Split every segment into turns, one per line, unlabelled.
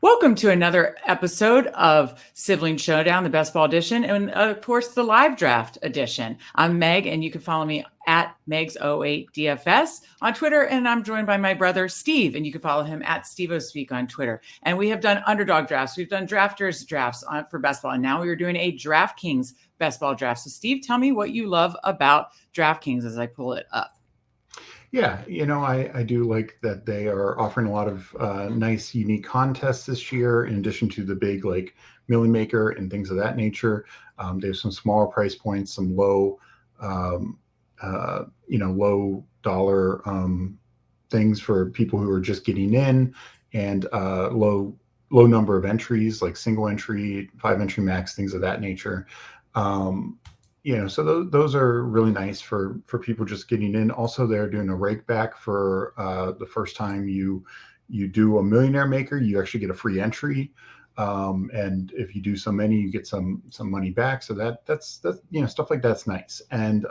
Welcome to another episode of Sibling Showdown, the Best Ball Edition, and of course, the live draft edition. I'm Meg, and you can follow me at Megs08DFS on Twitter, and I'm joined by my brother, Steve, and you can follow him at SteveOSpeak on Twitter. And we have done underdog drafts. We've done drafters drafts for best ball, and now we are doing a DraftKings best ball draft. So, Steve, tell me what you love about DraftKings as I pull it up.
Yeah, I do like that they are offering a lot of nice, unique contests this year, in addition to the big like Millymaker and things of that nature. They have some smaller price points, some low, low dollar things for people who are just getting in, and low number of entries, like single entry, 5 entry max, things of that nature. So those are really nice for people just getting in. Also, they're doing a rake back for the first time you do a Millionaire Maker, you actually get a free entry. And if you do so many, you get some money back. So that's stuff like that's nice. And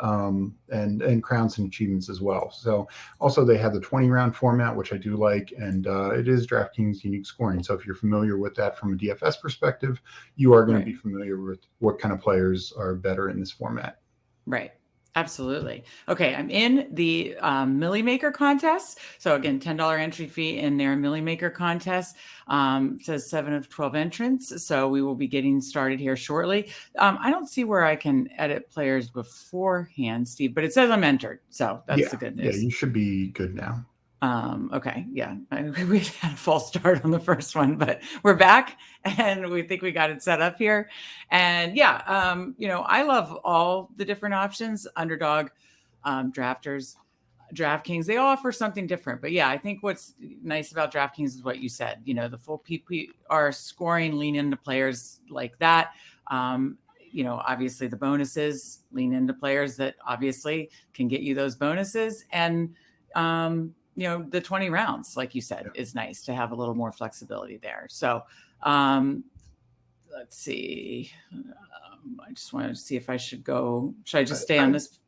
crowns and achievements as well. So also they have the 20-round format, which I do like, and it is DraftKings unique scoring. So if you're familiar with that from a DFS perspective, you are going to be familiar with what kind of players are better in this format.
Right. Absolutely. Okay, I'm in the Millymaker contest. So again, $10 entry fee in their Millymaker contest. It says 7 of 12 entrants. So we will be getting started here shortly. I don't see where I can edit players beforehand, Steve, but it says I'm entered. So that's the good news.
Yeah, you should be good now.
Okay. Yeah. We had a false start on the first one, but we're back and we think we got it set up here. And yeah, I love all the different options, underdog, drafters, DraftKings, they all offer something different. But yeah, I think what's nice about DraftKings is what you said, the full PPR scoring, lean into players like that. Obviously the bonuses, lean into players that obviously can get you those bonuses. And, the 20 rounds, like you said, is nice to have a little more flexibility there. So let's see. I just wanted to see if I should go. Should I just stay on this?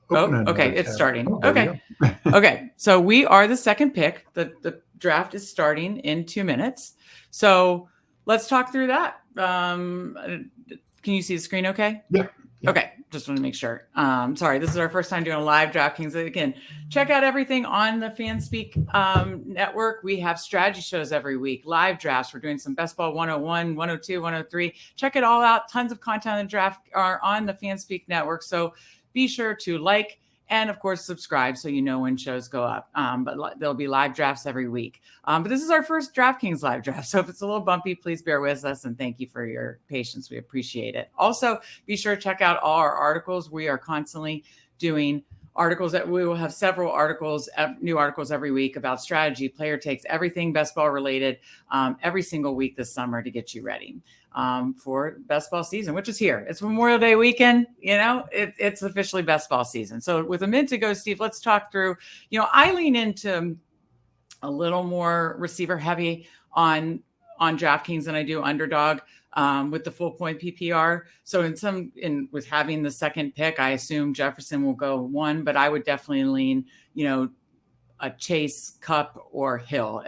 Oh, okay. It's starting. Okay. Okay. So we are the second pick. The draft is starting in 2 minutes. So let's talk through that. Can you see the screen okay?
Yeah.
Okay, just want to make sure. Sorry, this is our first time doing a live DraftKings. Again, check out everything on the Fanspeak network. We have strategy shows every week, live drafts. We're doing some Best Ball 101, 102, 103. Check it all out. Tons of content on the draft are on the Fanspeak network. So be sure to like and, of course, subscribe so you know when shows go up. But there'll be live drafts every week. But this is our first DraftKings live draft. So if it's a little bumpy, please bear with us. And thank you for your patience. We appreciate it. Also, be sure to check out all our articles. We are constantly doing articles that we will have several articles, new articles every week about strategy, player takes, everything best ball related, every single week this summer to get you ready for best ball season, which is here. It's Memorial Day weekend. It's officially best ball season. So with a minute to go, Steve, let's talk through, I lean into a little more receiver heavy on DraftKings than I do underdog. With the full point PPR. So with having the second pick, I assume Jefferson will go 1, but I would definitely lean, a Chase, Cup, or Hill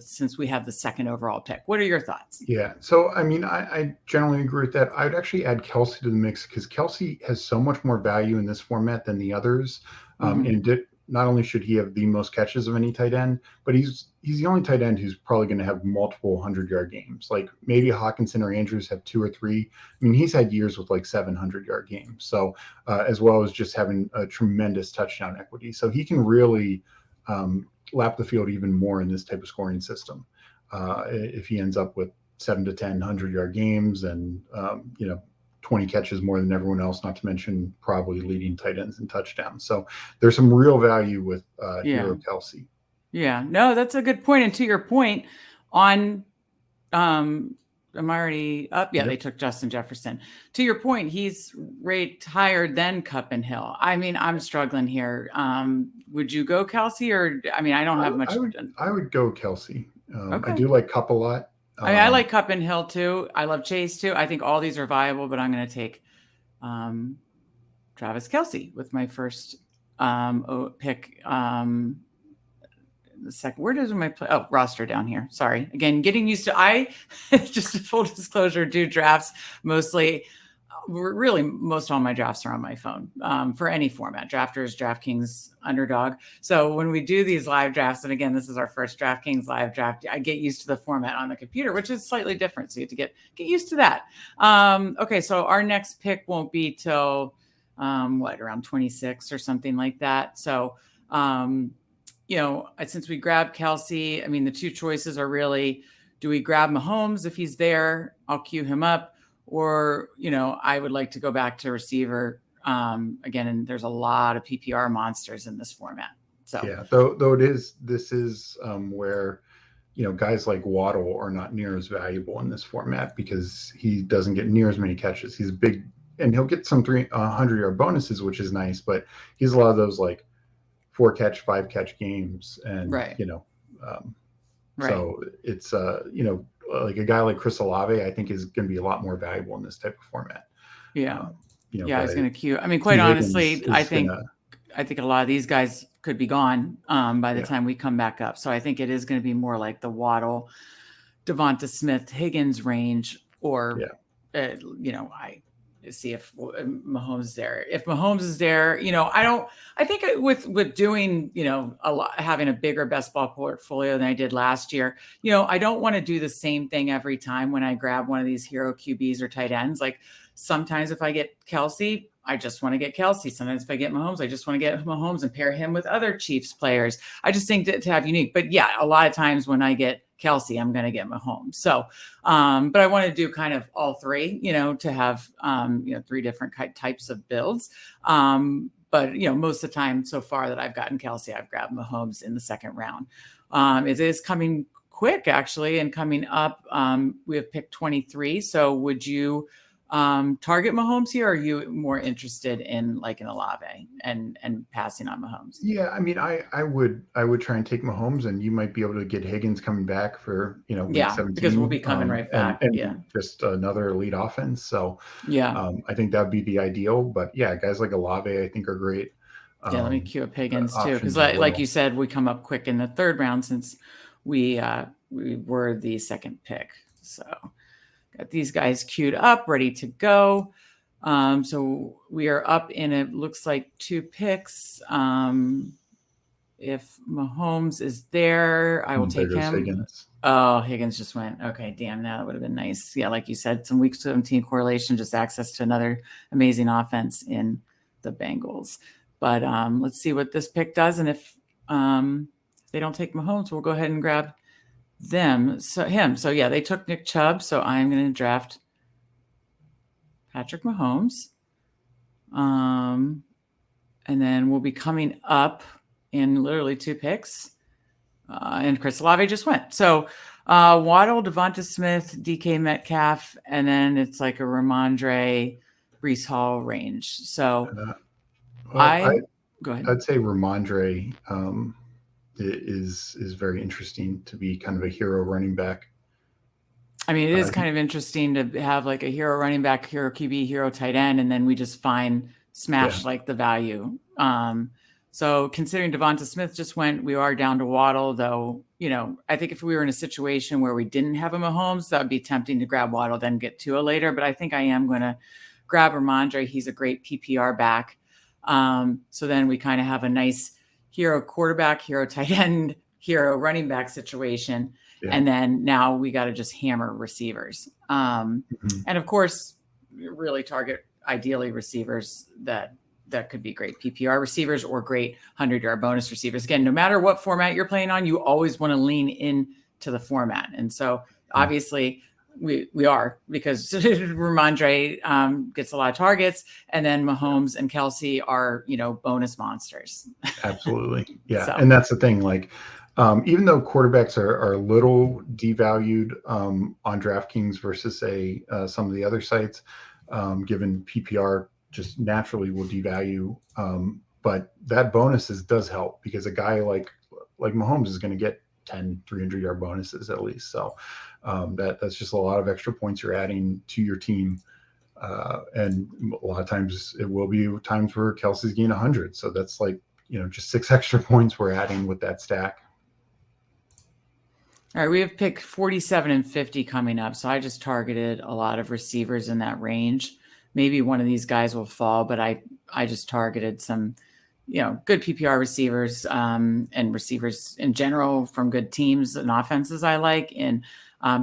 since we have the second overall pick. What are your thoughts?
Yeah. So, I generally agree with that. I would actually add Kelsey to the mix because Kelsey has so much more value in this format than the others. And not only should he have the most catches of any tight end, but he's the only tight end who's probably going to have multiple 100-yard games. Like maybe Hawkinson or Andrews have 2 or 3. He's had years with like 700-yard games. So as well as just having a tremendous touchdown equity. So he can really lap the field even more in this type of scoring system. If he ends up with 7 to 10 100-yard games and 20 catches more than everyone else, not to mention probably leading tight ends in touchdowns. So there's some real value with Hero Kelsey.
Yeah, no, that's a good point. And to your point on, am I already up? Yeah, They took Justin Jefferson. To your point, he's rated higher than Cup and Hill. I'm struggling here. Would you go Kelsey or, I don't have much.
I would go Kelsey. Okay. I do like Cup a lot.
I like Cup and Hill too. I love Chase too. I think all these are viable, but I'm going to take Travis Kelce with my first pick the second. Where does my play? Oh, roster down here. Sorry. Again, getting used to. Just full disclosure, do drafts mostly. Really, most all my drafts are on my phone for any format. Drafters, DraftKings, Underdog. So when we do these live drafts, and again, this is our first DraftKings live draft, I get used to the format on the computer, which is slightly different. So you have to get used to that. Okay, so our next pick won't be till around 26 or something like that. So since we grabbed Kelsey, I mean, the two choices are really, do we grab Mahomes if he's there? I'll queue him up. Or, I would like to go back to receiver again. And there's a lot of PPR monsters in this format. So
yeah, though this is where, guys like Waddle are not near as valuable in this format because he doesn't get near as many catches. He's big and he'll get some 300-yard bonuses, which is nice, but he's a lot of those like 4-catch, 5-catch games. And,
right.
So it's, like a guy like Chris Olave, I think is going to be a lot more valuable in this type of format.
Yeah. I was going to queue. I mean, quite honestly, I think a lot of these guys could be gone by the time we come back up. So I think it is going to be more like the Waddle, Devonta Smith, Higgins range, or, I see if Mahomes is there. If Mahomes is there, I think with doing, having a bigger best ball portfolio than I did last year, I don't want to do the same thing every time when I grab one of these hero QBs or tight ends. Like sometimes if I get Kelsey, I just want to get Kelsey. Sometimes if I get Mahomes, I just want to get Mahomes and pair him with other Chiefs players. I just think to have unique, but yeah, a lot of times when I get Kelsey, I'm going to get Mahomes. So, but I want to do kind of all three, to have, 3 different types of builds. But, most of the time so far that I've gotten Kelsey, I've grabbed Mahomes in the second round. It is coming quick actually. And coming up, we have picked 23. So would you target Mahomes here? Or are you more interested in like an Olave and passing on Mahomes?
Yeah, I mean, I would try and take Mahomes, and you might be able to get Higgins coming back for week 17,
because we'll be coming right back,
and just another elite offense. So I think that'd be the ideal. But yeah, guys like Olave, I think are great.
Let me queue up Higgins too, because like you said, we come up quick in the third round since we were the second pick. So. Got these guys queued up, ready to go. So we are up in, it looks like 2 picks. If Mahomes is there, I will take him.
Higgins.
Oh, Higgins just went. Okay, damn, that would have been nice. Yeah, like you said, some week 17 correlation, just access to another amazing offense in the Bengals. But let's see what this pick does. And if they don't take Mahomes, we'll go ahead and grab him. So yeah, they took Nick Chubb. So I'm going to draft Patrick Mahomes. And then we'll be coming up in literally 2 picks. And Chris Olave just went. So Waddle, Devonta Smith, DK Metcalf, and then it's like a Ramondre, Breece Hall range. So go ahead.
I'd say Ramondre is very interesting to be kind of a hero running back.
I mean, it is kind of interesting to have like a hero running back, hero QB, hero tight end, and then we just smash like the value. So considering Devonta Smith just went, we are down to Waddle, though, I think if we were in a situation where we didn't have a Mahomes, that would be tempting to grab Waddle, then get Tua later. But I think I am going to grab Ramondre. He's a great PPR back. So then we kind of have a nice hero quarterback, hero tight end, hero running back situation. Yeah. And then now we got to just hammer receivers. And of course, really target ideally receivers that could be great PPR receivers or great 100-yard bonus receivers. Again, no matter what format you're playing on, you always want to lean into the format. And so obviously we are, because Ramondre gets a lot of targets, and then Mahomes and Kelsey are, bonus monsters.
Absolutely. Yeah. So. And that's the thing, like, even though quarterbacks are a little devalued on DraftKings versus some of the other sites, given PPR just naturally will devalue. But that bonuses does help, because a guy like Mahomes is going to get 10 300-yard bonuses at least. So that's just a lot of extra points you're adding to your team. And a lot of times it will be times where Kelsey's gained 100. So that's like, just 6 extra points we're adding with that stack.
All right, we have pick 47 and 50 coming up. So I just targeted a lot of receivers in that range. Maybe one of these guys will fall, but I just targeted some, good PPR receivers and receivers in general from good teams and offenses I like. And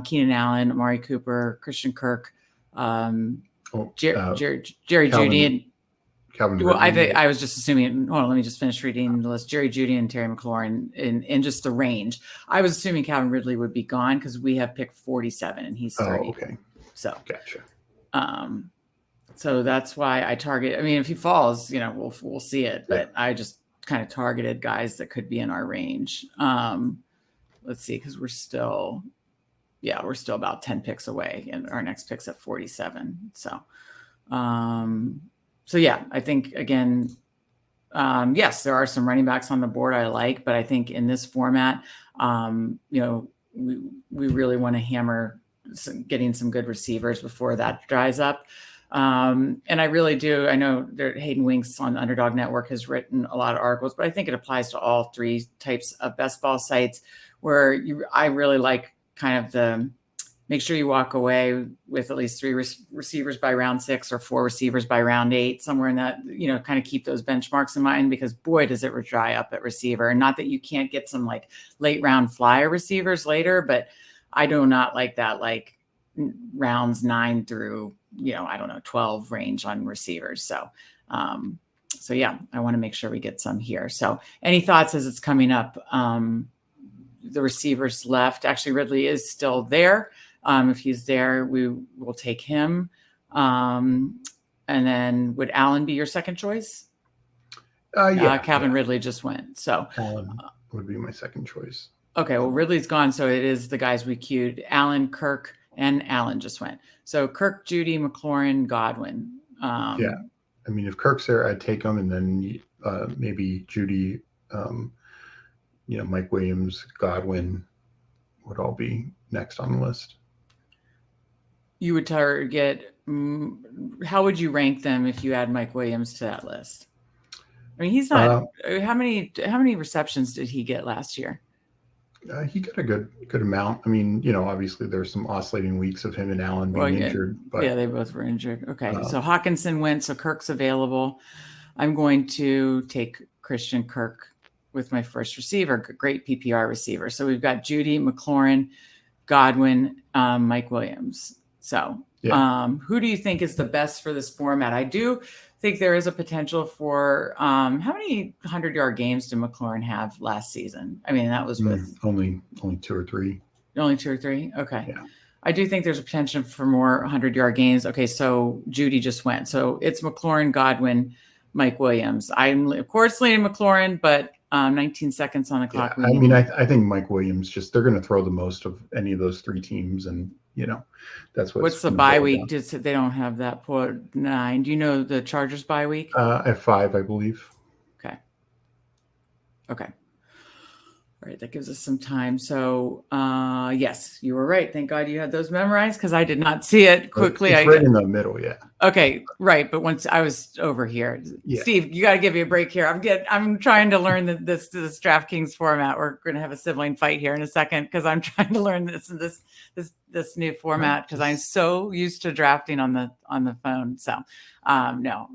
Keenan Allen, Amari Cooper, Christian Kirk, Jerry Jeudy, and
Calvin
well,
Ridley.
I was just assuming. Hold on, let me just finish reading the list. Jerry Jeudy and Terry McLaurin in just the range. I was assuming Calvin Ridley would be gone because we have picked 47 and he's 30.
Oh, okay.
So
Gotcha.
So that's why I target. I mean, if he falls, we'll see it. But I just kind of targeted guys that could be in our range. Let's see, because we're still about 10 picks away, and our next pick's at 47. So yeah, I think again, yes, there are some running backs on the board I like, but I think in this format, we really want to hammer getting some good receivers before that dries up. And I really do. I know that Hayden Winks on Underdog Network has written a lot of articles, but I think it applies to all three types of best ball sites where I really like kind of make sure you walk away with at least 3 receivers by round 6 or 4 receivers by round 8, somewhere in that, kind of keep those benchmarks in mind, because boy, does it dry up at receiver. And not that you can't get some like late round flyer receivers later, but I do not like that, like rounds 9 through, 12 range on receivers. So yeah, I want to make sure we get some here. So any thoughts as it's coming up? The receivers left. Actually, Ridley is still there. If he's there, we will take him. And then would Allen be your second choice?
Yeah.
Calvin Ridley just went. So
Allen would be my second choice.
Okay. Well, Ridley's gone. So it is the guys we queued. Allen, Kirk, and Allen just went. So Kirk, Jeudy, McLaurin, Godwin.
Yeah. I mean, if Kirk's there, I'd take him. And then maybe Jeudy, Mike Williams, Godwin would all be next on the list.
You would target, how would you rank them if you add Mike Williams to that list? I mean, he's not, how many receptions did he get last year?
He got a good amount. I mean, obviously there's some oscillating weeks of him and Allen being injured. But
yeah, they both were injured. Okay. So Hawkinson went, so Kirk's available. I'm going to take Christian Kirk with my first receiver, great PPR receiver. So we've got Jeudy, McLaurin, Godwin, Mike Williams. So who do you think is the best for this format? I do think there is a potential for how many 100-yard games did McLaurin have last season? I mean, that was with
only 2 or 3.
Only 2 or 3? Okay.
Yeah.
I do think there's a potential for more 100-yard games. Okay, so Jeudy just went. So it's McLaurin, Godwin, Mike Williams. I'm, of course, leaning McLaurin, but 19 seconds on the clock.
Yeah, I mean, I think Mike Williams, they're going to throw the most of any of those 3 teams, and that's
what's the bye week? They don't have that for 9. Do you know the Chargers bye week?
At 5, I believe.
Okay. All right, that gives us some time. So, yes, you were right. Thank God you had those memorized, because I did not see it quickly.
It's right in the middle, yeah.
Okay, right. But once I was over here,
yeah.
Steve, you got to give me a break here. I'm trying to learn this DraftKings format. We're going to have a sibling fight here in a second, because I'm trying to learn this new format, because I'm so used to drafting on the phone. So, no,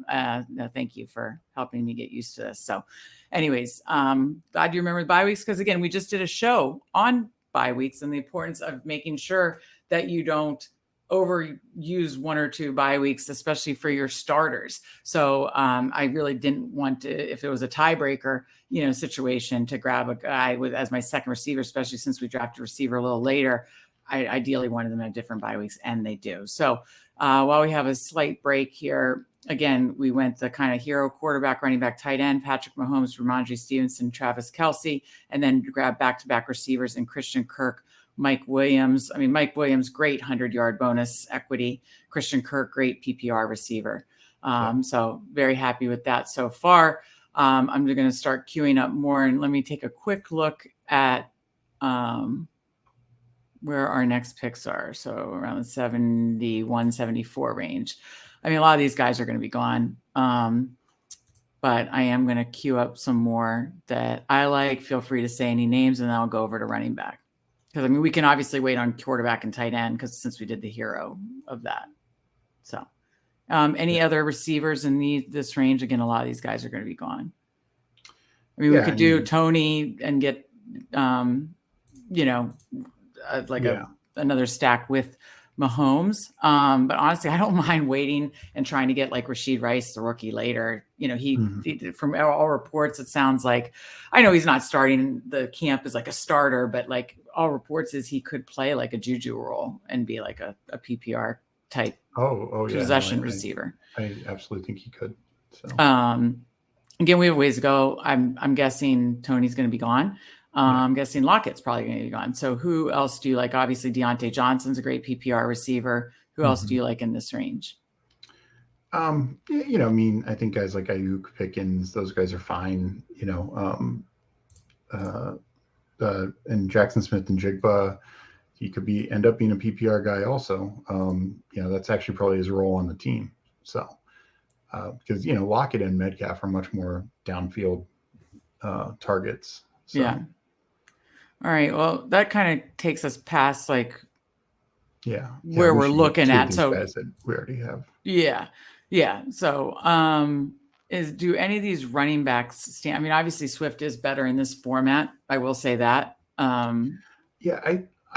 thank you for helping me get used to this. So, anyways, glad you remember the bye weeks, because again, we just did a show on bye weeks and the importance of making sure that you don't overuse 1 or 2 bye weeks, especially for your starters. So I really didn't want to, if it was a tiebreaker, situation, to grab a guy as my second receiver, especially since we drafted a receiver a little later. I ideally wanted them to have different bye weeks, and they do. So while we have a slight break here, again, we went the kind of hero quarterback, running back, tight end, Patrick Mahomes, Ramondre Stevenson, Travis Kelce, and then grab back-to-back receivers in Christian Kirk, Mike Williams. I mean, Mike Williams, great 100-yard bonus equity. Christian Kirk, great PPR receiver. So very happy with that so far. I'm going to start queuing up more, and let me take a quick look at where our next picks are. So around the 71, 74 range. I mean, a lot of these guys are going to be gone. But I am going to queue up some more that I like. Feel free to say any names, and then I'll go over to running back. Because I mean, we can obviously wait on quarterback and tight end because since we did the hero of that. So, any other receivers in this range? Again, a lot of these guys are going to be gone. I mean, we could do Tony and get, another stack with Mahomes. But honestly, I don't mind waiting and trying to get like Rashid Rice, the rookie, later. He from all reports, it sounds like, I know he's not starting the camp as like a starter, but like all reports is he could play like a Juju role and be like a PPR type possession receiver.
I absolutely think he could. So.
Again, we have ways to go. I'm guessing Tony's going to be gone. I'm guessing Lockett's probably going to be gone. So who else do you like? Obviously, Deontay Johnson's a great PPR receiver. Who else do you like in this range?
I mean, I think guys like Ayuk, Pickens, those guys are fine. And Jackson Smith and Jigba, he could end up being a PPR guy also. That's actually probably his role on the team. So, because Lockett and Metcalf are much more downfield targets. So.
Yeah. All right. Well, that kind of takes us past where we're looking at. So
guys that we already have.
Yeah. Yeah. So, do any of these running backs stand? I mean, obviously Swift is better in this format. I will say that.
I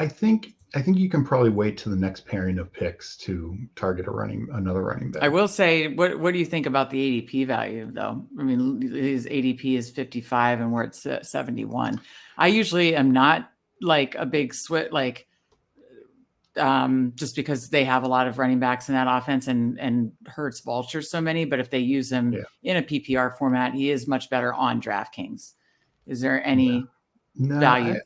think you can probably wait to the next pairing of picks to target another running back.
I will say, what do you think about the ADP value though? I mean, his ADP is 55 and we're at 71. I usually am not like a big Swift, just because they have a lot of running backs in that offense and Hurts vultures so many, but if they use him in a PPR format, he is much better on DraftKings. Is there any value?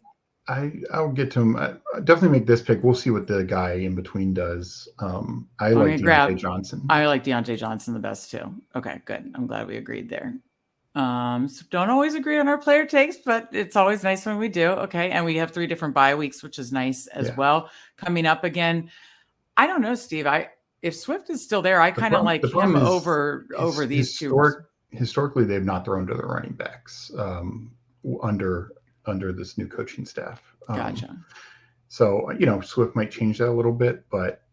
I'll get to him. I definitely make this pick. We'll see what the guy in between does. I like Deontay Johnson.
I like Deontay Johnson the best too. Okay, good. I'm glad we agreed there. So don't always agree on our player takes, but it's always nice when we do. Okay. And we have 3 different bye weeks, which is nice as well. Coming up again. I don't know, Steve. If Swift is still there, I kind of like him over these two.
Historically, they've not thrown to the running backs under this new coaching staff.
Gotcha.
So, Swift might change that a little bit, but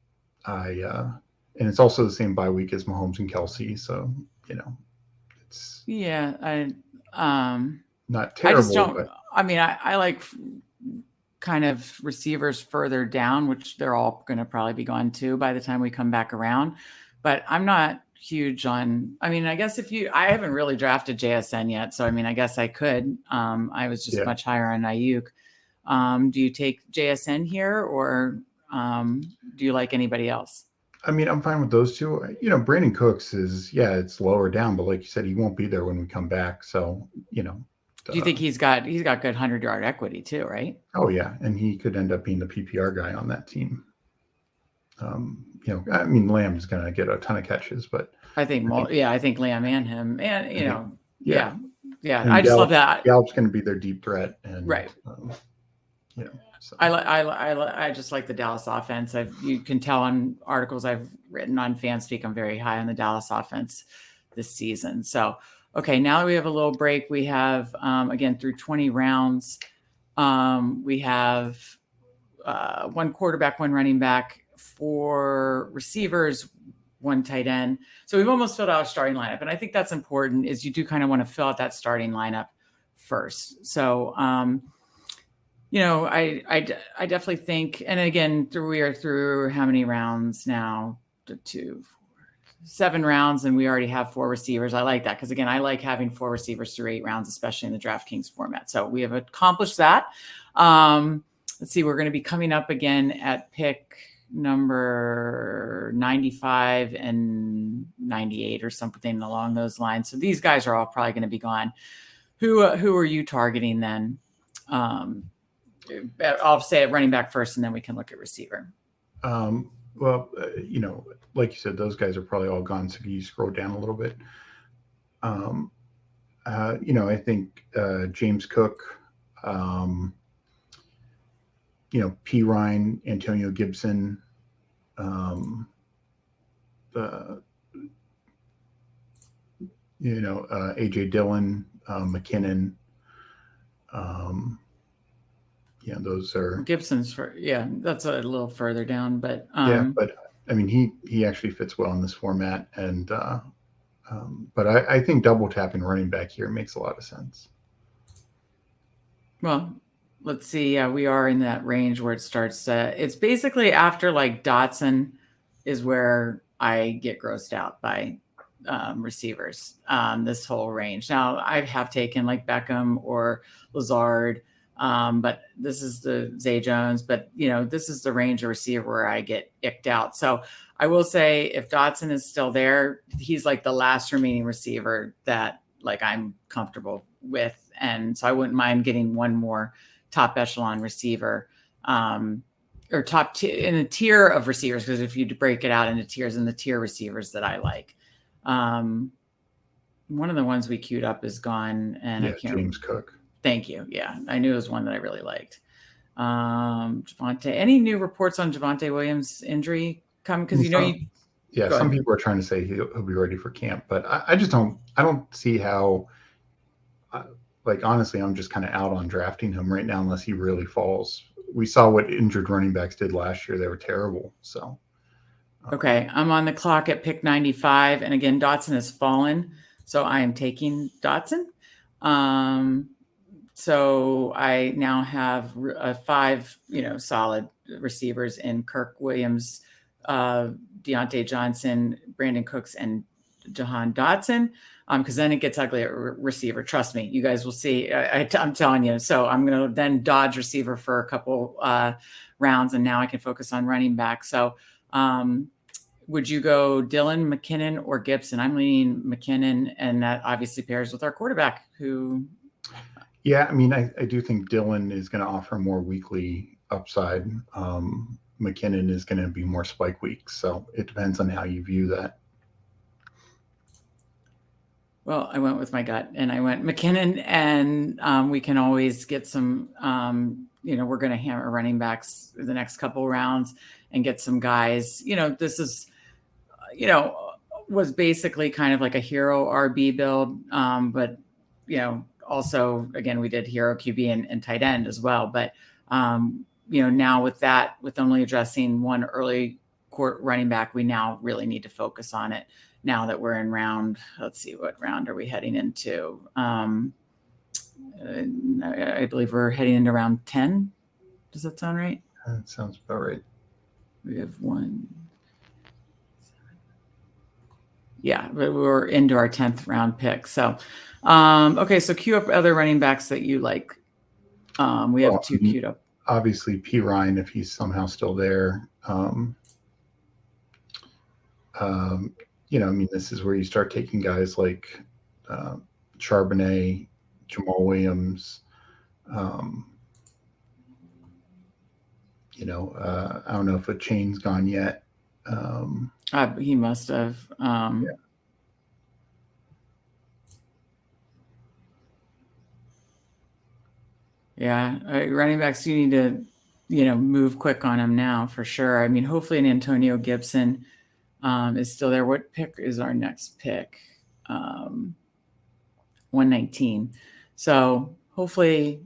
and it's also the same bye week as Mahomes and Kelsey. So, it's not terrible.
I just don't, I like kind of receivers further down, which they're all going to probably be gone too by the time we come back around, but I'm not huge on, I guess I haven't really drafted JSN yet. So, I guess I could, I was just much higher on Ayuk. Do you take JSN here or do you like anybody else?
I'm fine with those two. Brandon Cooks is, it's lower down, but like you said, he won't be there when we come back. So,
do you think he's got good 100-yard equity too, right?
Oh yeah. And he could end up being the PPR guy on that team. Lamb is going to get a ton of catches, but
I think Lamb and him and,
And
I just love that.
Gallup's going to be their deep threat. And
right. So. I just like the Dallas offense. You can tell on articles I've written on Fanspeak, I'm very high on the Dallas offense this season. So, okay, now that we have a little break, we have, again, through 20 rounds, we have 1 quarterback, 1 running back, 4 receivers, 1 tight end. So we've almost filled out a starting lineup. And I think that's important is you do kind of want to fill out that starting lineup first. So, I definitely think, and again, we are through how many rounds now? 7 rounds, and we already have 4 receivers. I like that because, again, I like having 4 receivers through 8 rounds, especially in the DraftKings format. So we have accomplished that. Let's see, we're going to be coming up again at pick number 95 and 98 or something along those lines. So these guys are all probably going to be gone. Who are you targeting then? I'll say running back first, and then we can look at receiver.
Like you said, those guys are probably all gone. So can you scroll down a little bit? I think James Cook, P. Ryan, Antonio Gibson, AJ Dillon, McKinnon, those are
Gibson's that's a little further down, but
but I mean he actually fits well in this format, and but I think double tapping running back here makes a lot of sense.
Well, let's see. Yeah, we are in that range where it starts. It's basically after like Dotson is where I get grossed out by receivers. This whole range. Now I have taken like Beckham or Lazard, but this is the Zay Jones. But this is the range of receiver where I get icked out. So I will say, if Dotson is still there, he's like the last remaining receiver that like I'm comfortable with. And so I wouldn't mind getting one more top echelon receiver, or in a tier of receivers. Because if you break it out into tiers, and the tier receivers that I like, one of the ones we queued up is gone, and I can't.
James Cook.
Thank you. Yeah, I knew it was one that I really liked. Javonte. Any new reports on Javonte Williams' injury come? Because
some people are trying to say he'll be ready for camp, but I just don't. I don't see how. Like, honestly, I'm just kind of out on drafting him right now unless he really falls. We saw what injured running backs did last year. They were terrible. So,
okay. I'm on the clock at pick 95. And again, Dotson has fallen. So I am taking Dotson. So I now have 5, solid receivers in Kirk Williams, Deontay Johnson, Brandon Cooks, and Jahan Dotson. Because then it gets ugly at receiver. Trust me, you guys will see. I'm telling you. So I'm going to then dodge receiver for a couple rounds, and now I can focus on running back. So would you go Dillon, McKinnon, or Gibson? I'm leaning McKinnon, and that obviously pairs with our quarterback who.
Yeah, I mean, I do think Dillon is going to offer more weekly upside. McKinnon is going to be more spike weeks. So it depends on how you view that.
Well, I went with my gut, and I went McKinnon, and we can always get some, we're going to hammer running backs the next couple rounds and get some guys. This is, was basically kind of like a hero RB build. But, also, again, we did hero QB and tight end as well. But, now with only addressing one early court running back, we now really need to focus on it. Now that we're in round, let's see, what round are we heading into? I believe we're heading into round 10. Does that sound right?
That sounds about right.
We have 1. Yeah, but we're into our 10th round pick. So, okay, so queue up other running backs that you like. We have 2 queued up.
Obviously, P. Ryan, if he's somehow still there. This is where you start taking guys like Charbonnet, Jamal Williams. I don't know if a chain's gone yet.
He must have. Running backs, you need to, move quick on them now for sure. I mean, hopefully an Antonio Gibson is still there. What pick is our next pick? 119. So hopefully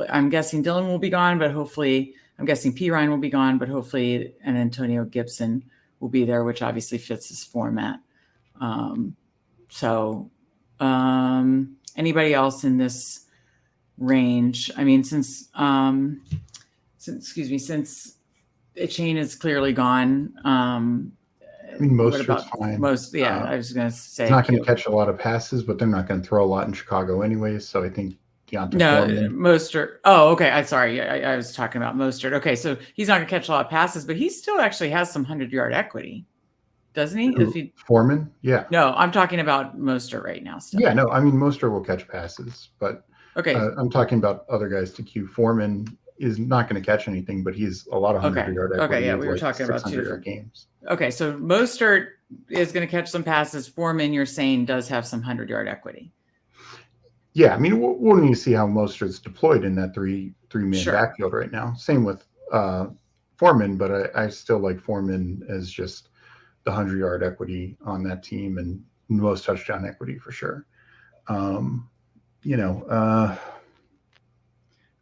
I'm guessing Dillon will be gone, but hopefully I'm guessing P. Ryan will be gone, but hopefully an Antonio Gibson will be there, which obviously fits this format. Anybody else in this range? I mean, since a chain is clearly gone,
I mean, Mostert's fine.
I was going to say
he's not going to catch a lot of passes, but they're not going to throw a lot in Chicago anyways. So I think Foreman.
Mostert. Oh, okay. I'm sorry. I was talking about Mostert. Okay, so he's not going to catch a lot of passes, but he still actually has some 100-yard equity, doesn't he?
Foreman? Yeah.
No, I'm talking about Mostert right now. Still.
Yeah, no. I mean, Mostert will catch passes, but
okay.
I'm talking about other guys to queue. Foreman is not going to catch anything, but he's a lot of 100-yard equity.
Okay, yeah, we were talking about 2
different games.
Okay, so Mostert is going to catch some passes. Foreman, you're saying, does have some 100-yard equity.
Yeah, I mean, we'll need to see how Mostert's deployed in that three-man backfield right now. Same with Foreman, but I still like Foreman as just the 100-yard equity on that team and most touchdown equity for sure.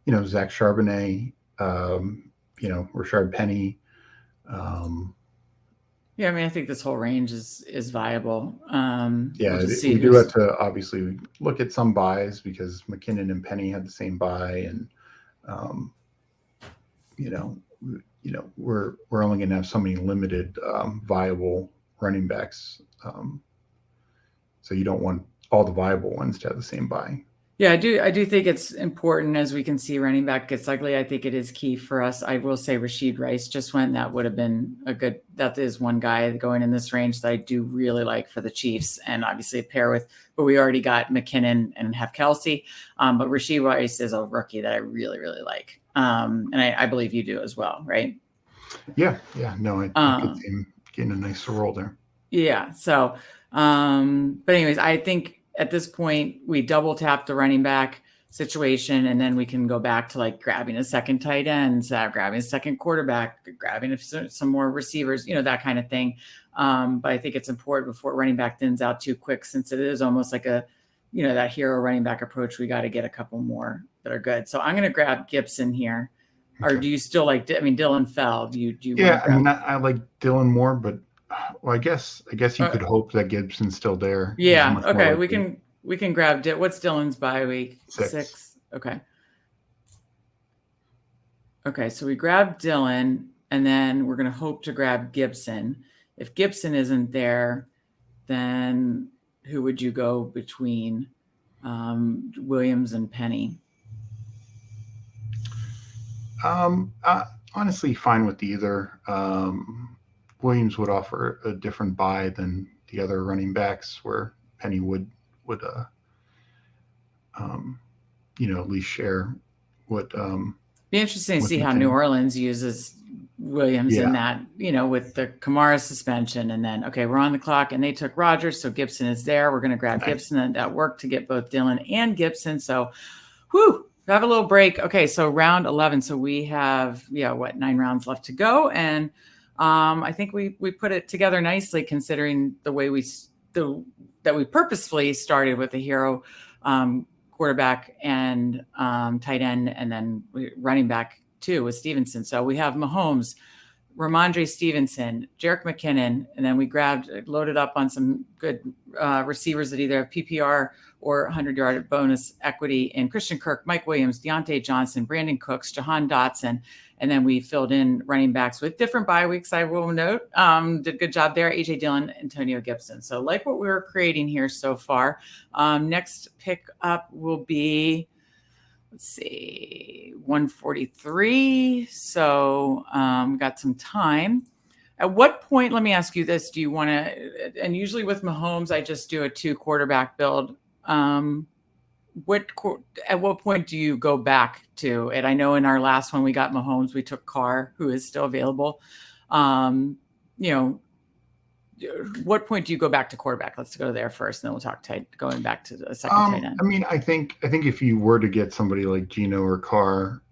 Zach Charbonnet, Rashard Penny.
Yeah, I mean, I think this whole range is viable.
Yeah,
We'll just see
we do
who's.
have to obviously look at some buys because McKinnon and Penny had the same buy, and um, you know, we're only going to have so many limited viable running backs. So you don't want all the viable ones to have the same buy.
Yeah, I do think it's important as we can see running back gets ugly. I think it is key for us. I will say Rashid Rice just went. That would have been that is one guy going in this range that I do really like for the Chiefs, and obviously a pair with, but we already got McKinnon and have Kelsey. But Rashid Rice is a rookie that I really, really like. And I believe you do as well, right?
Yeah. No, I could see him getting a nice role there.
Yeah. So, but anyways, I think at this point we double tap the running back situation, and then we can go back to like grabbing a second tight end, grabbing a second quarterback, grabbing some more receivers, that kind of thing. But I think it's important before running back thins out too quick, since it is almost like that hero running back approach. We got to get a couple more that are good. So I'm going to grab Gibson here. Okay. Or do you still like? I mean, Dylan fell. Do you?
Yeah, I mean, I like Dylan more, but well, I guess you could hope that Gibson's still there.
Yeah. Okay. We can grab it. What's Dylan's bye week?
6.
Okay. Okay. So we grab Dylan, and then we're going to hope to grab Gibson. If Gibson isn't there, then who would you go between Williams and Penny?
Honestly, fine with either. Williams would offer a different buy than the other running backs, where Penny would at least share what.
Be interesting to see how New Orleans uses Williams in that, with the Kamara suspension, and then we're on the clock, and they took Rodgers, so Gibson is there. We're going to grab Gibson, and that worked to get both Dylan and Gibson. So, have a little break. Okay, so round 11. So we have 9 rounds left to go, and I think we put it together nicely, considering the way that we purposefully started with the hero quarterback and tight end, and then running back too with Stevenson. So we have Mahomes, Ramondre Stevenson, Jerick McKinnon, and then we loaded up on some good receivers that either have PPR or 100-yard bonus equity in Christian Kirk, Mike Williams, Deontay Johnson, Brandon Cooks, Jahan Dotson, and then we filled in running backs with different bye weeks, I will note. Did a good job there. A.J. Dillon, Antonio Gibson. So like what we were creating here so far. Next pick up will be, 143. So we got some time. At what point, let me ask you this, do you want to, and usually with Mahomes, I just do a 2 quarterback build. At what point do you go back to it? I know in our last one we got Mahomes, we took Carr, who is still available. What point do you go back to quarterback? Let's go there first, and then we'll talk going back to the second tight end.
I mean, I think if you were to get somebody like Geno or Carr,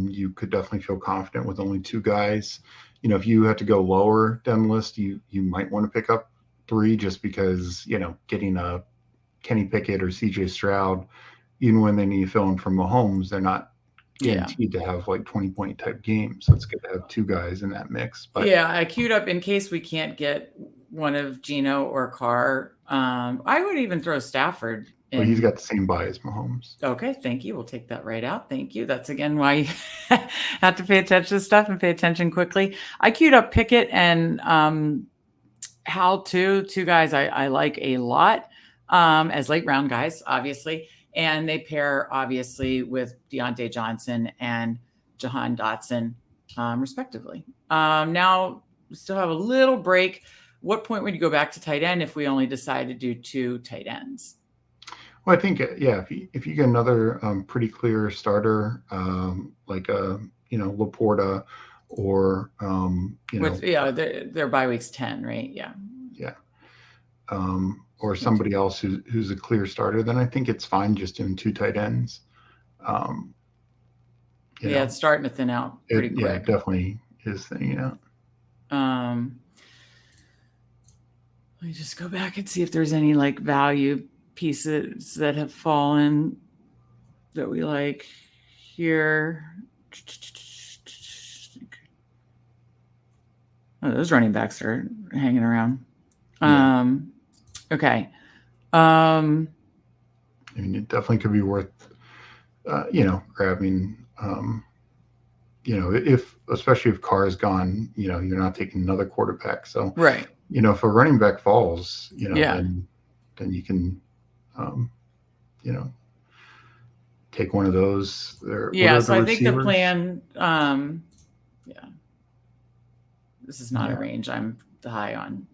you could definitely feel confident with only 2 guys. If you had to go lower down the list, you might want to pick up 3, just because getting a Kenny Pickett or CJ Stroud, even when they need to fill in from Mahomes, they're not guaranteed to have like 20-point type games. So it's good to have 2 guys in that mix. But
I queued up in case we can't get one of Geno or Carr. I would even throw Stafford in.
Well, he's got the same buy as Mahomes.
Okay, thank you. We'll take that right out. Thank you. That's again why you have to pay attention to stuff and pay attention quickly. I queued up Pickett and Hal too. 2 guys I like a lot as late round guys, obviously. And they pair obviously with Deontay Johnson and Jahan Dotson, respectively. Now we still have a little break. What point would you go back to tight end if we only decide to do 2 tight ends?
Well, I think, if you get another pretty clear starter, like Laporta, or
their bye week's 10, right? Yeah.
Or somebody else who's a clear starter, then I think it's fine just doing 2 tight ends.
It's starting to thin out pretty quick.
Yeah, it definitely is thinning out.
Let me just go back and see if there's any like value pieces that have fallen that we like. here. Oh, those running backs are hanging around. Okay.
I mean, it definitely could be worth, grabbing. Especially if Carr is gone, you're not taking another quarterback. So,
right.
If a running back falls,
Yeah.
then you can, take one of those.
Yeah. So I
receivers?
think the plan, this is not a range I'm high on.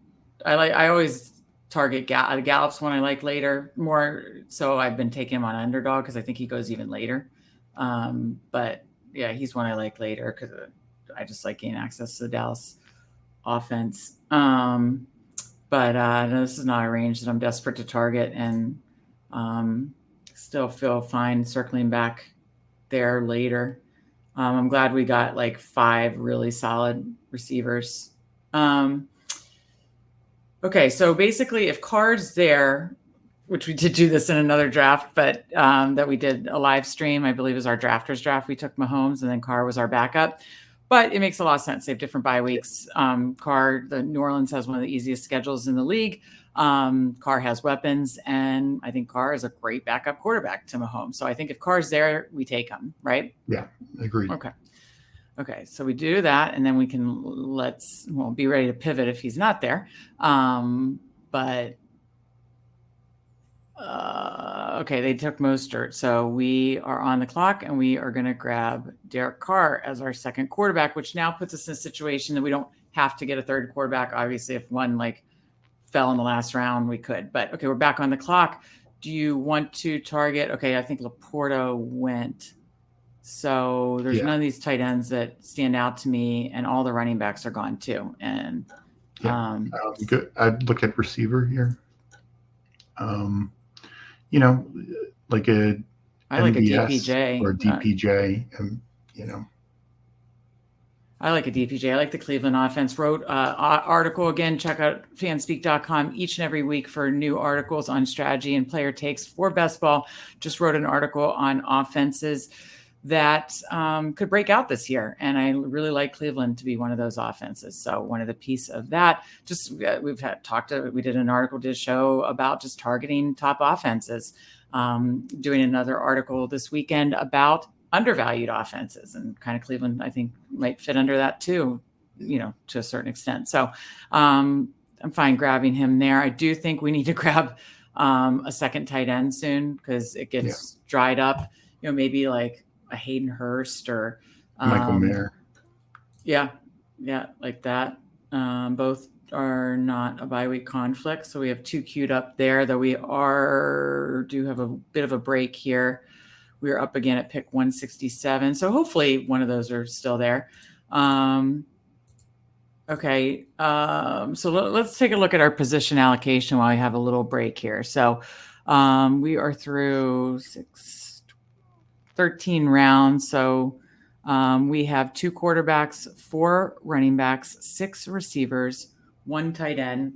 I always target Gallup's one I like later more. So I've been taking him on underdog because I think he goes even later. But yeah, he's one I like later because I just like getting access to the Dallas offense. No, this is not a range that I'm desperate to target, and still feel fine circling back there later. I'm glad we got like 5 really solid receivers. Okay, so basically, if Carr's there, which we did do this in another draft, but that we did a live stream, I believe is our drafters draft. We took Mahomes and then Carr was our backup. But it makes a lot of sense. They have different bye weeks. Carr, the New Orleans has one of the easiest schedules in the league. Carr has weapons, and I think Carr is a great backup quarterback to Mahomes. So I think if Carr's there, we take him, right?
Yeah, agreed.
Okay, so we do that, and then we can be ready to pivot if he's not there. Okay, they took Mostert, so we are on the clock, and we are going to grab Derek Carr as our second quarterback, which now puts us in a situation that we don't have to get a third quarterback. Obviously, if one fell in the last round, we could. But okay, we're back on the clock. Do you want to target? Okay, I think Laporta went. So there's none of these tight ends that stand out to me, and all the running backs are gone too. And
good. I'd look at receiver here. Like a
DPJ
or a DPJ,
I like a DPJ. I like the Cleveland offense. Wrote article again. Check out fanspeak.com each and every week for new articles on strategy and player takes for best ball. Just wrote an article on offenses that could break out this year. And I really like Cleveland to be one of those offenses. So one of the piece of that, we did an article, did a show about just targeting top offenses. Doing another article this weekend about undervalued offenses, and kind of Cleveland, I think, might fit under that too, to a certain extent. So I'm fine grabbing him there. I do think we need to grab a second tight end soon because it gets dried up, maybe like a Hayden Hurst or
Michael Mayer.
Yeah, like that. Both are not a bye week conflict, so we have 2 queued up there. Though we do have a bit of a break here. We are up again at pick 167, so hopefully one of those are still there. Okay, so let's take a look at our position allocation while we have a little break here. So we are through 13 rounds. So we have 2 quarterbacks, 4 running backs, 6 receivers, 1 tight end.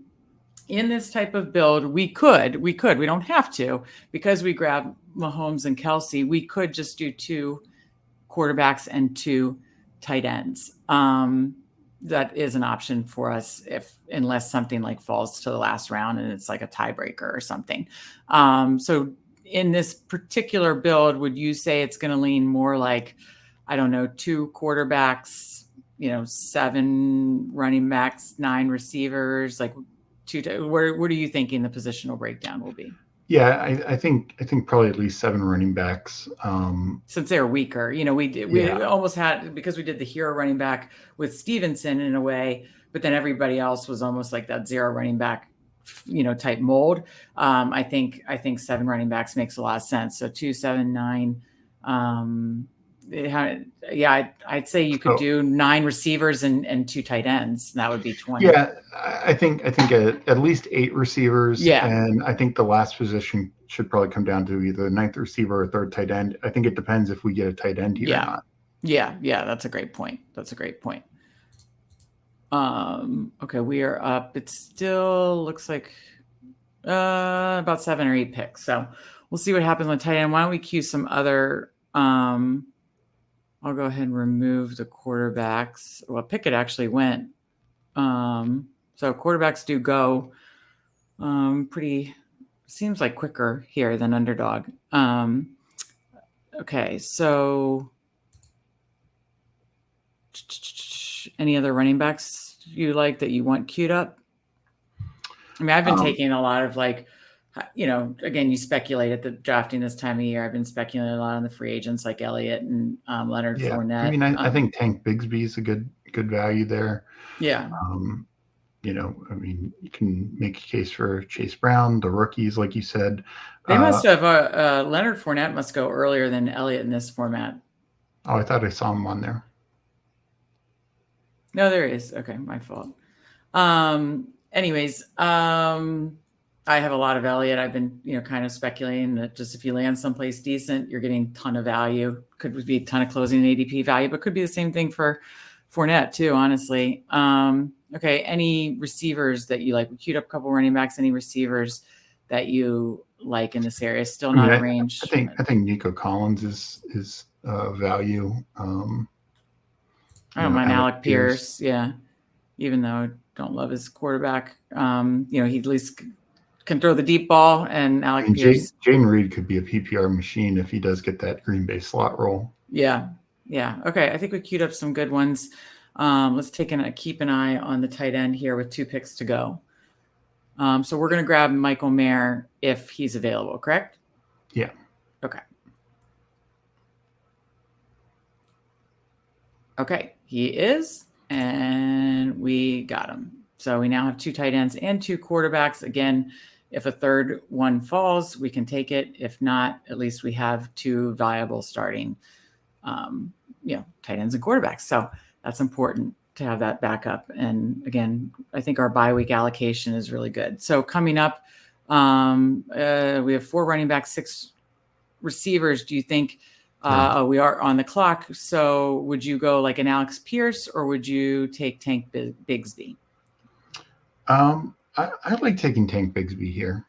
In this type of build, we don't have to, because we grab Mahomes and Kelsey, we could just do 2 quarterbacks and 2 tight ends. That is an option for us unless something falls to the last round and it's like a tiebreaker or something. So in this particular build, would you say it's going to lean more like, I don't know, 2 quarterbacks, 7 running backs, 9 receivers, where are you thinking the positional breakdown will be?
Yeah, I think probably at least 7 running backs.
Since they're weaker, we almost had, because we did the hero running back with Stevenson in a way, but then everybody else was almost like that 0 running back, type mold. I think 7 running backs makes a lot of sense. So 2, 7, 9. I'd say you could do 9 receivers and 2 tight ends. And that would be 20.
Yeah, I think at least 8 receivers.
Yeah.
And I think the last position should probably come down to either the 9th receiver or 3rd tight end. I think it depends if we get a tight end here or not.
Yeah, that's a great point. Okay, we are up. It still looks like about 7 or 8 picks. So we'll see what happens on tight end. Why don't we cue some other I'll go ahead and remove the quarterbacks. Well, Pickett actually went. So quarterbacks do go pretty, seems like quicker here than underdog. Okay, so any other running backs you like that you want queued up? I mean, I've been taking a lot of like, again, you speculate at the drafting this time of year. I've been speculating a lot on the free agents like Elliott and Leonard Fournette.
I mean, I think Tank Bigsby is a good value there.
Yeah.
I mean, you can make a case for Chase Brown, the rookies, like you said.
They must have Leonard Fournette must go earlier than Elliott in this format.
Oh, I thought I saw him on there.
No, there is. Okay, my fault. Anyways, I have a lot of Elliott. I've been, kind of speculating that just if you land someplace decent, you're getting a ton of value. Could be a ton of closing and ADP value, but could be the same thing for Fournette too, honestly. Okay, any receivers that you like? We queued up a couple running backs. Any receivers that you like in this area? Still not a range.
I think Nico Collins is value.
I don't mind Alec Pierce. Yeah, even though I don't love his quarterback, he at least can throw the deep ball. And Alec Pierce,
Jaden Reed could be a PPR machine if he does get that Green Bay slot role.
Yeah. Okay, I think we queued up some good ones. Let's keep an eye on the tight end here with 2 picks to go. So we're going to grab Michael Mayer if he's available, correct?
Yeah.
Okay, he is, and we got him. So we now have 2 tight ends and 2 quarterbacks. Again, if a third one falls, we can take it. If not, at least we have 2 viable starting, tight ends and quarterbacks. So that's important to have that backup. And again, I think our bye week allocation is really good. So coming up, we have 4 running backs, 6 receivers. Do you think we are on the clock? So would you go like an Alex Pierce or would you take Tank Bigsby?
I like taking Tank Bigsby here.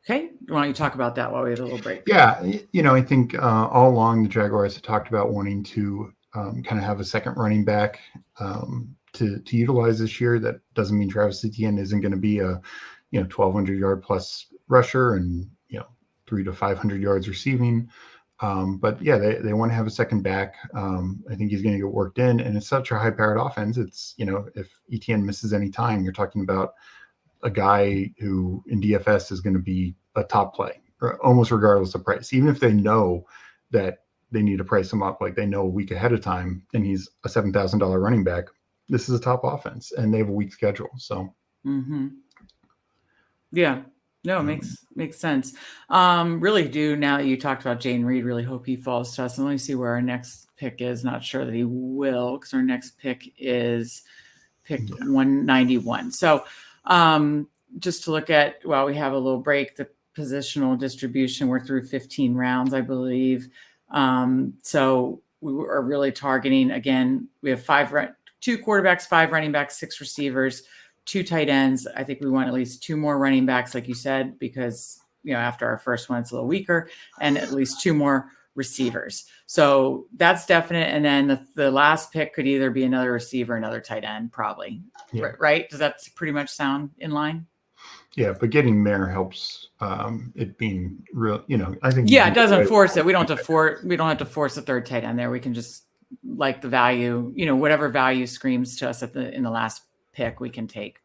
Okay. Why don't you talk about that while we have a little break?
Yeah. I think all along the Jaguars have talked about wanting to kind of have a second running back to utilize this year. That doesn't mean Travis Etienne isn't going to be a 1,200 yard plus rusher and 300 to 500 yards receiving. But yeah, they want to have a second back. I think he's going to get worked in, and it's such a high powered offense. It's if Etienne misses any time, you're talking about a guy who in DFS is going to be a top play, almost regardless of price. Even if they know that they need to price him up, like they know a week ahead of time, and he's a $7,000 running back, this is a top offense, and they have a weak schedule. So,
yeah, no, makes sense. Really do, now that you talked about Jaden Reed, really hope he falls to us. And let me see where our next pick is. Not sure that he will, because our next pick is pick 191. So just to look at, while we have a little break, the positional distribution, we're through 15 rounds, I believe. So we are really targeting, again, we have 2 quarterbacks, 5 running backs, 6 receivers, 2 tight ends. I think we want at least 2 more running backs, like you said, because, after our first one, it's a little weaker, and at least 2 more receivers. So that's definite. And then the last pick could either be another receiver, another tight end, probably. Yeah. Right? Does that pretty much sound in line?
Yeah, but getting Mayer helps it being real. I think.
Yeah, it doesn't force it. We don't have to force a third tight end there. We can just like the value, whatever value screams to us in the last pick, we can take.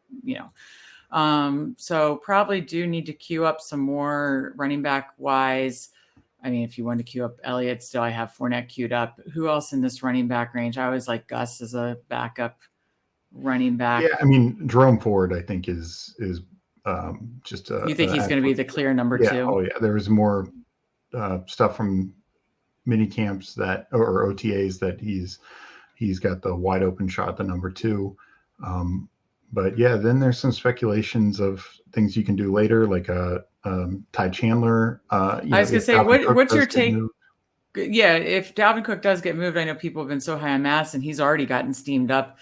So probably do need to queue up some more running back wise. I mean, if you want to queue up Elliott, still I have Fournette queued up. Who else in this running back range? I always like Gus as a backup running back.
Yeah, I mean Jerome Ford, I think is just a.
You think he's going to be the clear number 2?
Oh yeah, there was more stuff from mini camps or OTAs that he's got the wide open shot, the number 2. But yeah, then there's some speculations of things you can do later, like Ty Chandler.
I was going to say, what's your take? Yeah, if Dalvin Cook does get moved, I know people have been so high on Mass, and he's already gotten steamed up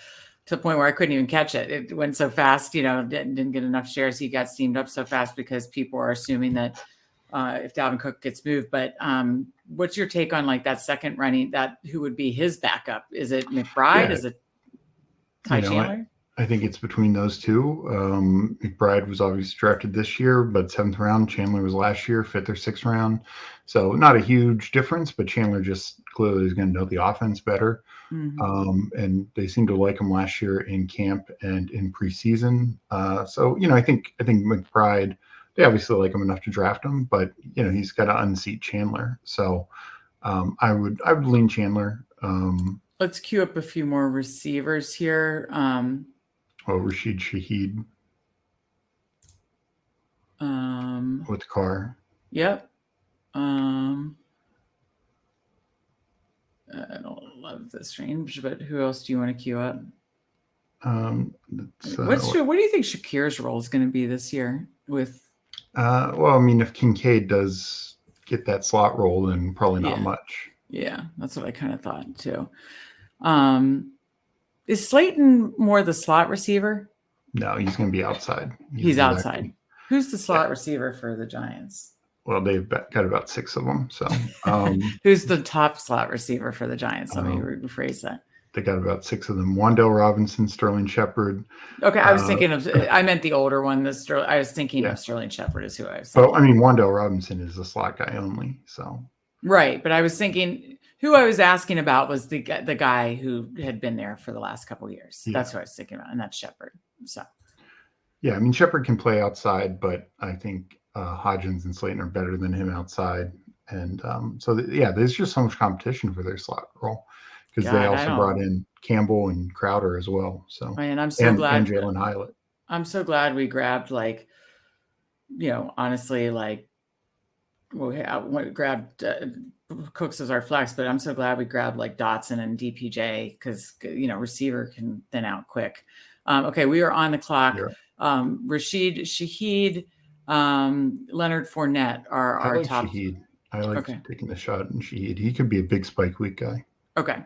to the point where I couldn't even catch it. It went so fast, didn't get enough shares. He got steamed up so fast because people are assuming that if Dalvin Cook gets moved. But what's your take on like that second running? That who would be his backup? Is it McBride?
Yeah,
Is it Ty Chandler?
I think it's between those two. McBride was obviously drafted this year, but 7th round. Chandler was last year, 5th or 6th round. So not a huge difference, but Chandler just clearly is going to know the offense better. And they seemed to like him last year in camp and in preseason. So, I think McBride, they obviously like him enough to draft him, but he's got to unseat Chandler. So I would lean Chandler.
Let's queue up a few more receivers here.
Rashid Shaheed with Carr.
Yep. I don't love this range, but who else do you want to queue up? What do you think Shakir's role is going to be this year? With
if Kincaid does get that slot role, then probably not much.
Yeah, that's what I kind of thought too. Is Slayton more the slot receiver?
No, he's going to be outside.
He's outside. Who's the slot receiver for the Giants?
Well, they've got about 6 of them. So,
who's the top slot receiver for the Giants? Let me rephrase that.
They got about 6 of them. Wan'Dale Robinson, Sterling Shepard.
Okay, I was thinking of. I meant the older one. I was thinking of Sterling Shepard is who I was.
Well, Wan'Dale Robinson is a slot guy only. So.
Right, but I was thinking who I was asking about was the guy who had been there for the last couple of years. Yeah. That's who I was thinking about, and that's Shepard. So.
Yeah, Shepard can play outside, but I think Hodgins and Slayton are better than him outside. And there's just so much competition for their slot role because they also brought in Campbell and Crowder as well. So,
and I'm so glad.
And Jalen Hylett.
I'm so glad we grabbed honestly, we grabbed Cooks as our flex, but I'm so glad we grabbed Dotson and DPJ because receiver can thin out quick. Okay, we are on the clock. Yeah. Rashid Shaheed, Leonard Fournette are our top.
Shaheed. I like taking the shot in Shaheed. He could be a big spike week guy.
Okay,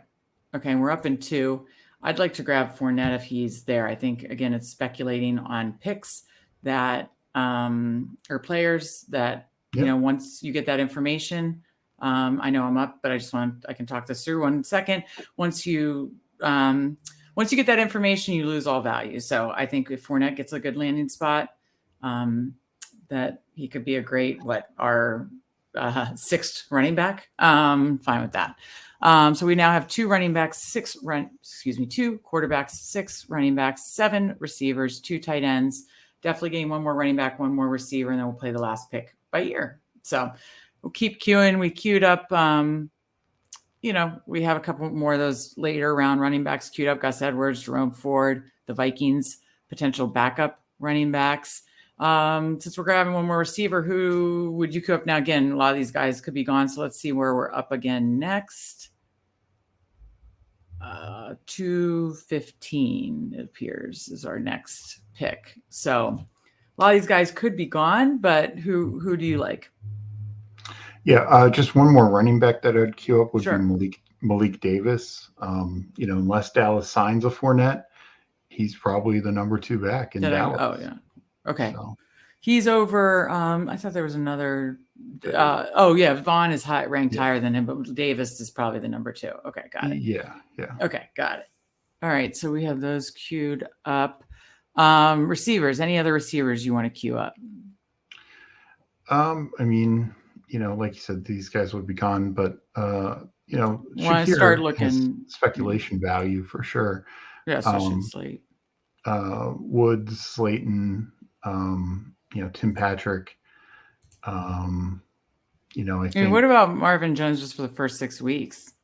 and we're up in 2. I'd like to grab Fournette if he's there. I think again it's speculating on picks that or players that once you get that information. I know I'm up, but I can talk this through 1 second. Once you get that information, you lose all value. So I think if Fournette gets a good landing spot, that he could be a great, our 6th running back. Fine with that. So we now have 2 running backs, 2 quarterbacks, 6 running backs, 7 receivers, 2 tight ends, definitely getting 1 more running back, 1 more receiver, and then we'll play the last pick by year. So we'll keep queuing. We queued up, we have a couple more of those later round running backs queued up. Gus Edwards, Jerome Ford, the Vikings, potential backup running backs. Since we're grabbing 1 more receiver, who would you queue up now? Again, a lot of these guys could be gone. So let's see where we're up again next. 215, it appears, is our next pick. So a lot of these guys could be gone, but who do you like?
Yeah, just 1 more running back that I'd queue up would be Malik Davis. Unless Dallas signs a Fournette, he's probably the number 2 back in Dallas.
Oh, yeah. Okay. So. He's over. I thought there was another. Vaughn is ranked higher than him, but Davis is probably the number 2. Okay, got it.
Yeah.
Okay, got it. All right, so we have those queued up. Receivers. Any other receivers you want to queue up?
Like you said, these guys would be gone, but
want to start looking
speculation value for sure.
Yeah, especially Slate.
Woods, Slayton, Tim Patrick. I think.
What about Marvin Jones just for the first 6 weeks?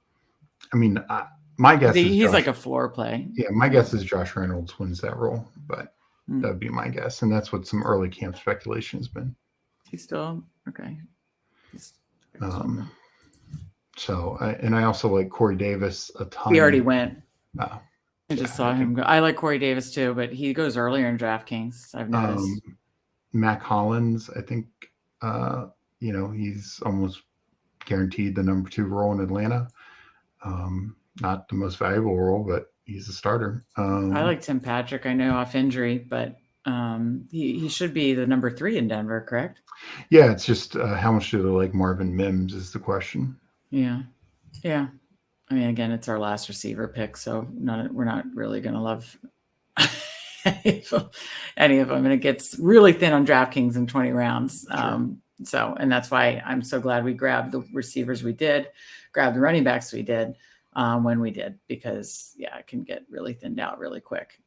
My guess is
he's like a floor play.
Yeah, my guess is Josh Reynolds wins that role, but that would be my guess, and that's what some early camp speculation has been.
He's still okay.
I also like Corey Davis a ton.
He already went. I just saw him go. I like Corey Davis too, but he goes earlier in DraftKings. I've noticed.
Mac Hollins, I think, he's almost guaranteed the number 2 role in Atlanta. Not the most valuable role, but he's a starter.
I like Tim Patrick. I know off injury, but He should be the number 3 in Denver, correct?
Yeah, it's just how much do they like Marvin Mims is the question.
Yeah. Yeah. I mean, again, it's our last receiver pick, so we're not really going to love any of them. And it gets really thin on DraftKings in 20 rounds.
Sure.
And that's why I'm so glad we grabbed the receivers we did, grabbed the running backs we did when we did, because, yeah, it can get really thinned out really quick.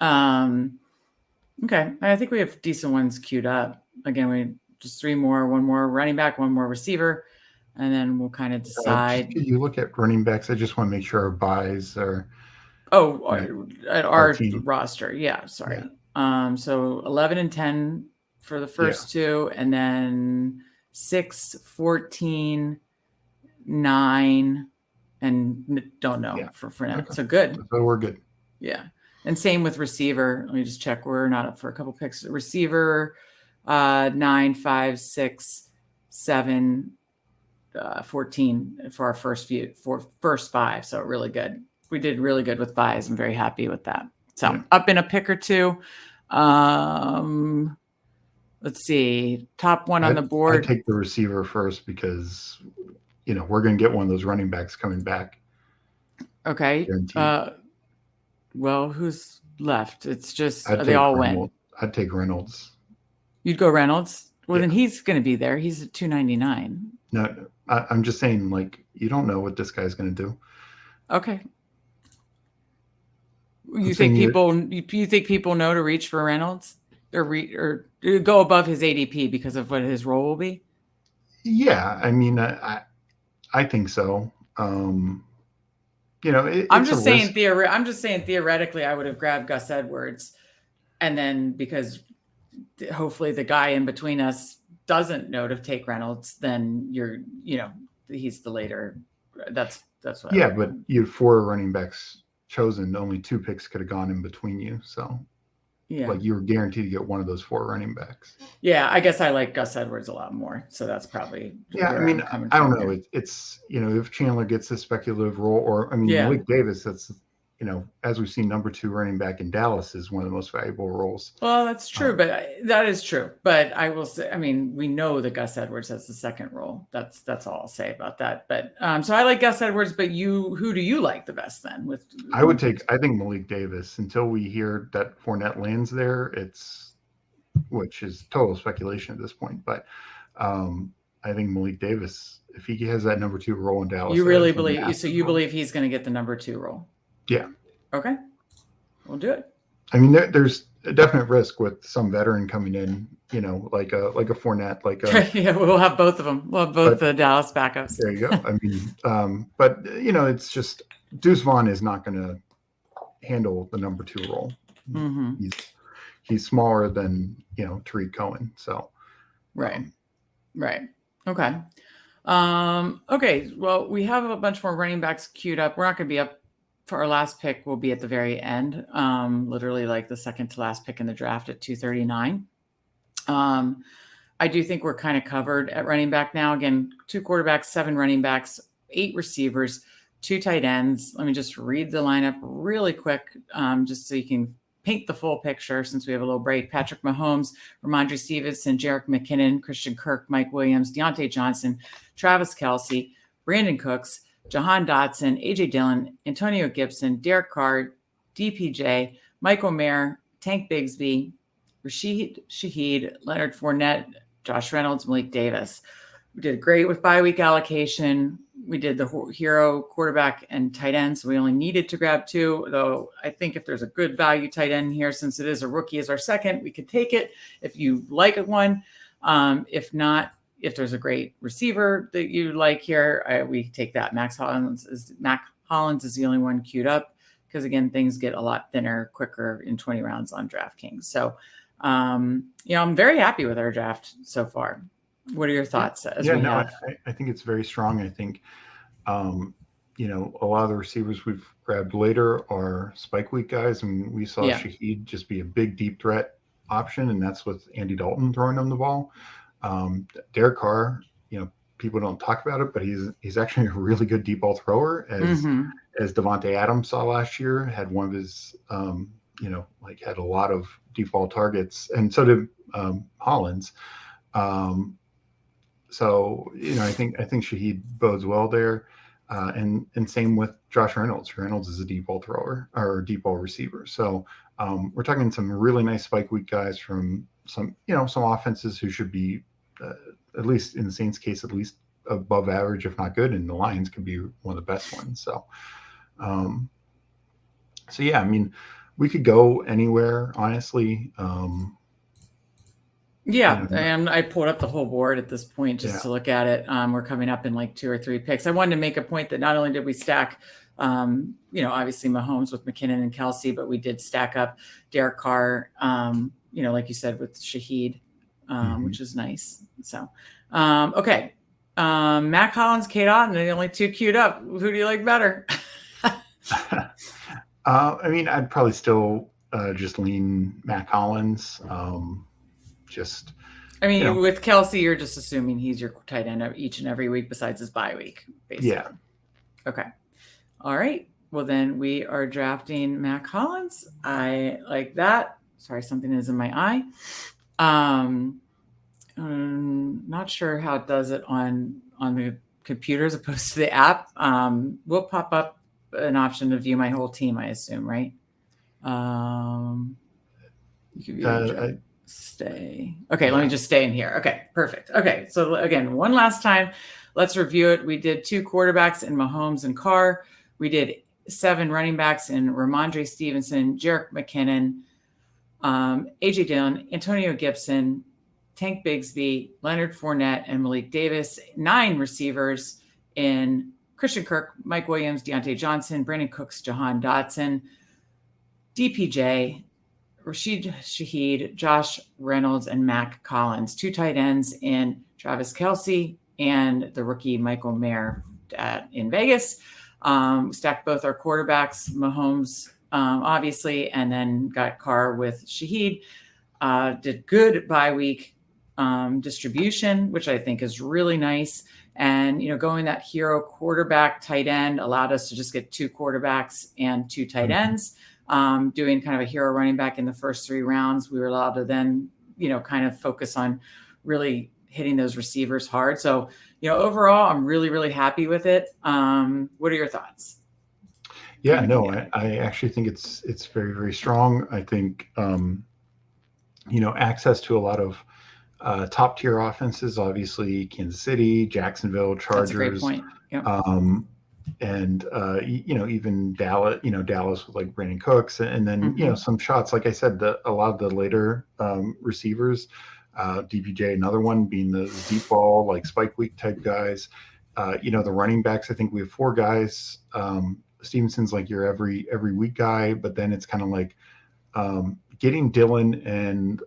Okay. I think we have decent ones queued up. Again, we just 3 more, 1 more running back, 1 more receiver, and then we'll kind of decide.
You look at running backs. I just want to make sure our buys are.
At our roster. Yeah. Sorry.
Yeah.
So 11 and 10 for the first 2, and then 6, 14, 9, and don't know for now. Okay. So good.
So we're good.
Yeah. And same with receiver. Let me just check. We're not up for a couple picks. Receiver, 9, 5, 6, 7, 14 for our first 5. So really good. We did really good with buys. I'm very happy with that. So up in a pick or 2. Let's see. Top 1 on the board.
I take the receiver first because, we're going to get one of those running backs coming back.
Okay. Well, who's left? It's just they all win.
I'd take Reynolds.
You'd go Reynolds? Well, then he's going to be there. He's at $299.
No, I'm just saying, you don't know what this guy's going to do.
Okay. You think people know to reach for Reynolds or go above his ADP because of what his role will be?
Yeah, I mean, I think so. I'm
just saying theoretically, I would have grabbed Gus Edwards, and then because hopefully the guy in between us doesn't know to take Reynolds, then he's the later. That's what.
Yeah, but you had 4 running backs chosen. Only 2 picks could have gone in between you, so you were guaranteed to get one of those 4 running backs.
Yeah, I guess I like Gus Edwards a lot more, so that's probably.
Yeah, I mean, I don't know. It's if Chandler gets a speculative role, or Malik Davis, that's as we've seen, number 2 running back in Dallas is one of the most valuable roles.
Well, that's true, that is true. But I will say, we know that Gus Edwards has the second role. That's all I'll say about that. But so I like Gus Edwards, but who do you like the best then? I
think Malik Davis until we hear that Fournette lands there. Which is total speculation at this point, but I think Malik Davis, if he has that number 2 role in Dallas,
you really believe? So you believe he's going to get the number 2 role?
Yeah.
Okay. We'll do it.
I mean, there's a definite risk with some veteran coming in, like a Fournette,
yeah, we'll have both of them. We'll have both the Dallas backups.
There you go. But it's just Deuce Vaughn is not going to handle the number 2 role.
Mm-hmm.
He's smaller than Tariq Cohen. So.
Right. Okay. Okay. Well, we have a bunch more running backs queued up. We're not going to be up for our last pick. We'll be at the very end, literally like the second to last pick in the draft at 239. I do think we're kind of covered at running back now. Again, 2 quarterbacks, 7 running backs, 8 receivers, 2 tight ends. Let me just read the lineup really quick, just so you can paint the full picture since we have a little break. Patrick Mahomes, Ramondre Stevenson, Jerick McKinnon, Christian Kirk, Mike Williams, Deontay Johnson, Travis Kelce, Brandon Cooks, Jahan Dotson, A.J. Dillon, Antonio Gibson, Derek Carr, DPJ, Michael Mayer, Tank Bigsby, Rashid Shaheed, Leonard Fournette, Josh Reynolds, Malik Davis. We did great with bye week allocation. We did the hero quarterback and tight end, so we only needed to grab 2, though I think if there's a good value tight end here, since it is a rookie as our second, we could take it if you like one. If not, if there's a great receiver that you like here, we take that. Mac Hollins is the only one queued up because, again, things get a lot thinner quicker in 20 rounds on DraftKings. So, I'm very happy with our draft so far. What are your thoughts?
I think it's very strong. I think, a lot of the receivers we've grabbed later are spike week guys. And we saw Shaheed just be a big, deep threat option. And that's with Andy Dalton throwing him the ball. Derek Carr, people don't talk about it, but he's actually a really good deep ball thrower as Devontae Adams saw last year, had one of his like had a lot of default targets, and so did Hollins. So I think Shaheed bodes well there, and same with Josh Reynolds. Reynolds is a deep ball thrower or a deep ball receiver. So we're talking some really nice spike week guys from some offenses who should be at least in the Saints' case at least above average, if not good, and the Lions could be one of the best ones. So yeah, I mean, we could go anywhere, honestly.
Yeah, and I pulled up the whole board at this point just to look at it. We're coming up in like 2 or 3 picks. I wanted to make a point that not only did we stack, obviously Mahomes with McKinnon and Kelsey, but we did stack up Derek Carr, like you said, with Shaheed, which is nice. So, okay. Mac Hollins, Kate Otten, the only 2 queued up. Who do you like better?
I mean, I'd probably still just lean Mac Hollins.
With Kelsey, you're just assuming he's your tight end each and every week besides his bye week, basically. Yeah. Okay. All right. Well, then we are drafting Mac Hollins. I like that. Sorry, something is in my eye. Not sure how it does it on the computer as opposed to the app. We'll pop up an option to view my whole team, I assume, right? You can view stay. Okay, let me just stay in here. Okay, perfect. Okay, so again, one last time, let's review it. We did 2 quarterbacks in Mahomes and Carr. We did 7 running backs in Ramondre Stevenson, Jerick McKinnon, AJ Dillon, Antonio Gibson, Tank Bigsby, Leonard Fournette, and Malik Davis. 9 receivers in Christian Kirk, Mike Williams, Deontay Johnson, Brandon Cooks, Jahan Dotson, DPJ, Rashid Shaheed, Josh Reynolds, and Mac Collins. 2 tight ends in Travis Kelce and the rookie Michael Mayer in Vegas. Stacked both our quarterbacks, Mahomes, obviously, and then got Carr with Shaheed. Did good bye week distribution, which I think is really nice. And, going that hero quarterback tight end allowed us to just get 2 quarterbacks and 2 tight ends. Doing kind of a hero running back in the first 3 rounds. We were allowed to then, kind of focus on really hitting those receivers hard. So, overall, I'm really, really happy with it. What are your thoughts?
Yeah, no, I actually think it's very, very strong. I think, access to a lot of top tier offenses, obviously Kansas City, Jacksonville, Chargers.
That's a great point. Yep.
And even Dallas with like Brandon Cooks, and then some shots, like I said, a lot of the later receivers, DPJ, another one being the deep ball like spike week type guys. The running backs, I think we have 4 guys. Stevenson's like your every week guy, but then it's kind of like getting Dillon and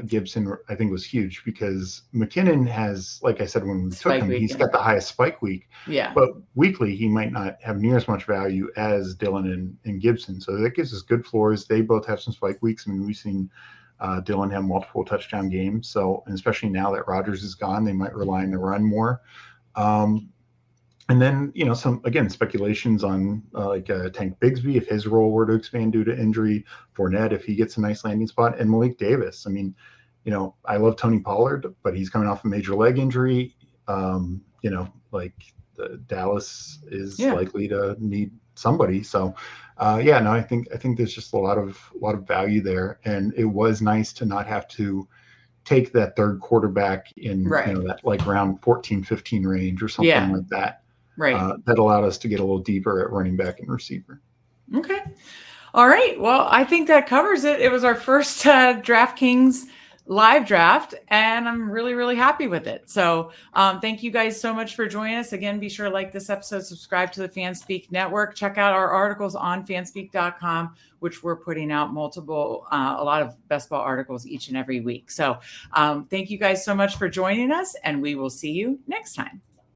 Gibson, I think, was huge because McKinnon has, like I said, when we took him, he's got the highest spike week. Yeah. But weekly, he might not have near as much value as Dillon and Gibson. So that gives us good floors. They both have some spike weeks. I mean, we've seen Dillon have multiple touchdown games. So, and especially now that Rodgers is gone, they might rely on the run more. And then, some, again, speculations on Tank Bigsby, if his role were to expand due to injury, Fournette, if he gets a nice landing spot, and Malik Davis. I mean, I love Tony Pollard, but he's coming off a major leg injury. Dallas is likely to need somebody. So, I think there's just a lot of value there. And it was nice to not have to take that 3rd quarterback in, that like round 14, 15 range or something like that. Right. That allowed us to get a little deeper at running back and receiver.
Okay. All right. Well, I think that covers it. It was our first DraftKings live draft, and I'm really, really happy with it. So thank you guys so much for joining us. Again, be sure to like this episode, subscribe to the Fanspeak Network, check out our articles on fanspeak.com, which we're putting out a lot of best ball articles each and every week. So thank you guys so much for joining us, and we will see you next time.